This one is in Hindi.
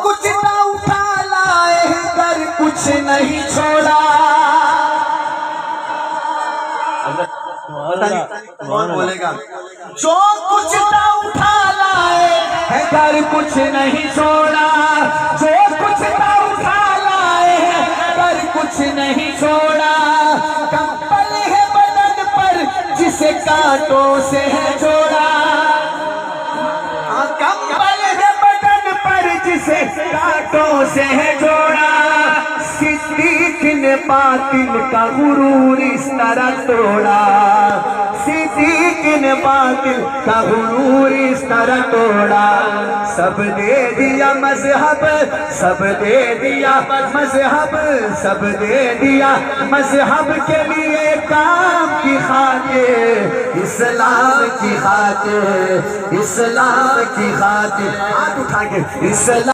कुछ ना उठा लाए कर कुछ नहीं छोड़ा। कौन बोलेगा? जो कुछ ना उठा लाए है घर कुछ नहीं छोड़ा, जो कुछ ना उठा लाए है घर कुछ नहीं छोड़ा। कंबल है बदन पर जिसे कांटों से है जोड़ा, कंबल है बदन पर जिसे कांटों से है जोड़ा। सिद्दीक ने बातिल का गुरूर इस तरह तोड़ा, सिद्दीक ने बातिल का गुरूर इस तरह तोड़ा। सब दे दिया मजहब, सब दे दिया मजहब, सब दे दिया मजहब के लिए काम की खातिर, इस्लाम की खातिर, इस्लाम की खातिर। हाथ उठा के इस्लाम